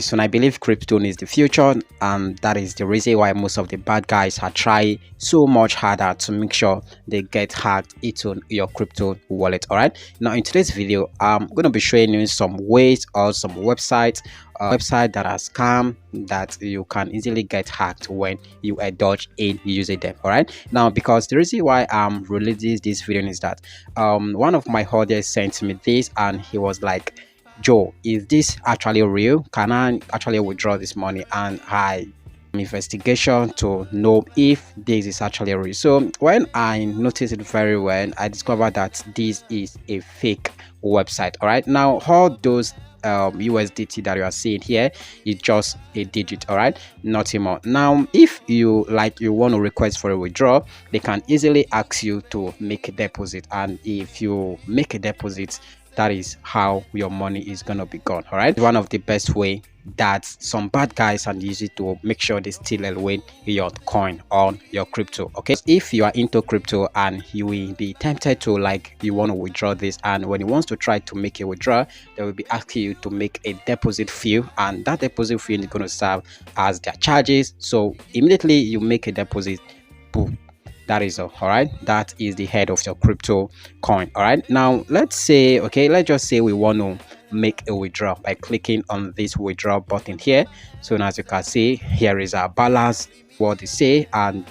soon. I believe crypto is the future, and that is the reason why most of the bad guys are trying so much harder to make sure they get hacked into your crypto wallet. All right, now in today's video I'm going to be showing you some ways or some websites that are scam that you can easily get hacked when you indulge in using them. All right, now because the reason why I'm releasing this video is that one of my audience sent me this and he was like, Joe, is this actually real? Can I actually withdraw this money? And I investigation to know if this is actually real. So when I noticed it very well, I discovered that this is a fake website. All right, now all those USDT that you are seeing here is just a digit. All right, nothing more. Now if you want to request for a withdrawal, they can easily ask you to make a deposit, and if you make a deposit, that is how your money is gonna be gone. All right, one of the best way that some bad guys and use it to make sure they steal away your coin on your crypto. Okay, if you are into crypto and you will be tempted to you want to withdraw this, and when he wants to try to make a withdrawal, they will be asking you to make a deposit fee, and that deposit fee is going to serve as their charges. So immediately you make a deposit, boom, that is all right, that is the head of your crypto coin. All right, now let's just say we want to make a withdrawal by clicking on this withdraw button here. So as you can see, here is our balance, what they say, and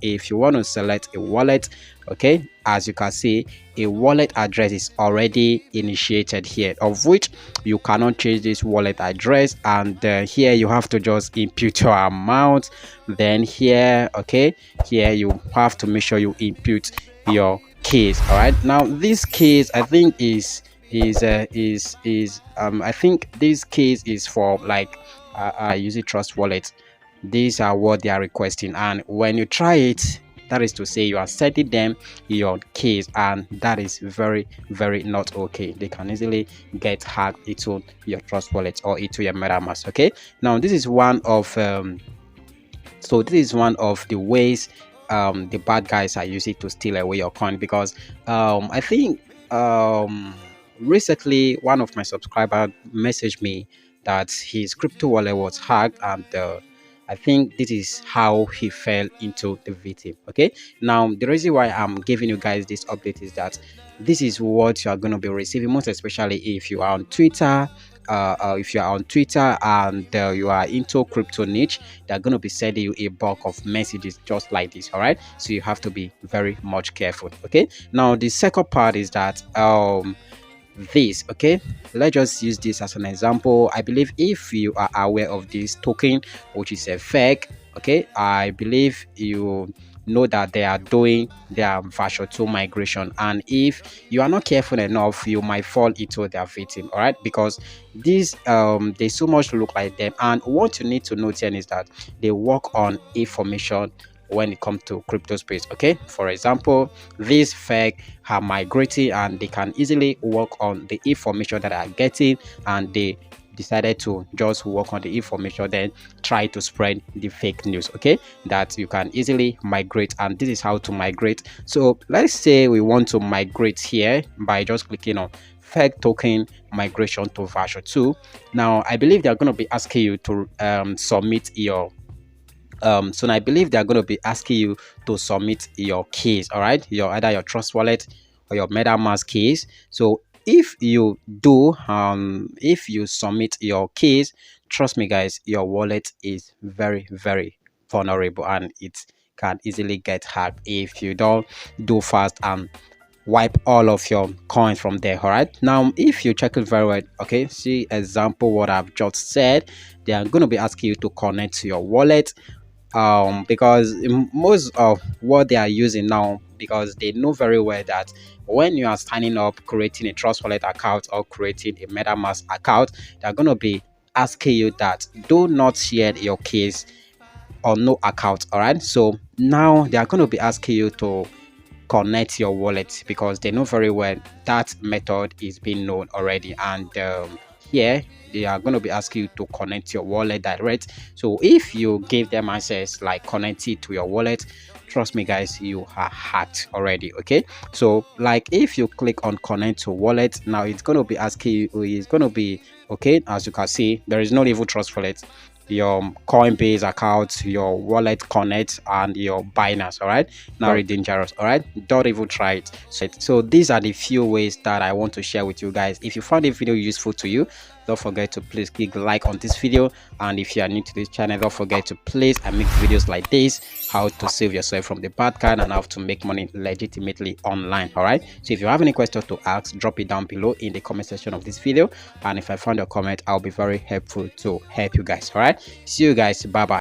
if you want to select a wallet, okay, as you can see, a wallet address is already initiated here, of which you cannot change this wallet address, and here you have to just input your amount. Then here, okay, here you have to make sure you input your keys. All right, now this keys I think I think this case is for Use Trust Wallet. These are what they are requesting, and when you try it, that is to say you are sending them your keys, and that is very not okay. They can easily get hacked into your Trust Wallet or into your MetaMask. Okay, now this is one of the ways the bad guys are using to steal away your coin, because I think recently one of my subscribers messaged me that his crypto wallet was hacked, and I think this is how he fell into the victim. Okay, now the reason why I'm giving you guys this update is that this is what you are going to be receiving, most especially if you are on Twitter. If you are on Twitter and you are into crypto niche, they're going to be sending you a bulk of messages just like this. All right, so you have to be very much careful. Okay, now the second part is that this, okay, let's just use this as an example. I believe if you are aware of this token, which is a fake, okay, I believe you know that they are doing their version 2 migration, and if you are not careful enough, you might fall into their victim. All right, because these they so much look like them, and what you need to note here is that they work on information when it comes to crypto space. Okay, for example, these fake are migrating and they can easily work on the information that are getting, and they decided to just work on the information, then try to spread the fake news, okay, that you can easily migrate. And this is how to migrate. So let's say we want to migrate here by just clicking on fake token migration to version 2. Now I believe they're going to be asking you to submit your so I believe they're going to be asking you to submit your keys. All right, either your Trust Wallet or your MetaMask keys. So if you do if you submit your keys, trust me guys, your wallet is very vulnerable, and it can easily get hacked if you don't do fast and wipe all of your coins from there. All right, now if you check it very well, okay, see example what I've just said, they are going to be asking you to connect to your wallet, because most of what they are using now, because they know very well that when you are signing up, creating a Trust Wallet account or creating a MetaMask account, they're going to be asking you that do not share your keys on no account. All right, so now they are going to be asking you to connect your wallet, because they know very well that method is being known already, and here they are going to be asking you to connect your wallet direct. So if you give them access like connect it to your wallet, trust me guys, you are hacked already. Okay, so if you click on connect to wallet, now it's going to be asking you, it's going to be Okay, as you can see, there is no evil trust wallet, your Coinbase account, your wallet connect, and your Binance. All right, now very dangerous. All right, don't even try it. So these are the few ways that I want to share with you guys. If you found the video useful to you, don't forget to please click like on this video, and if you are new to this channel, don't forget to please I make videos like this, how to save yourself from the bad card and how to make money legitimately online. All right, so if you have any questions to ask, drop it down below in the comment section of this video, and if I found your comment, I'll be very helpful to help you guys. All right, see you guys, bye bye.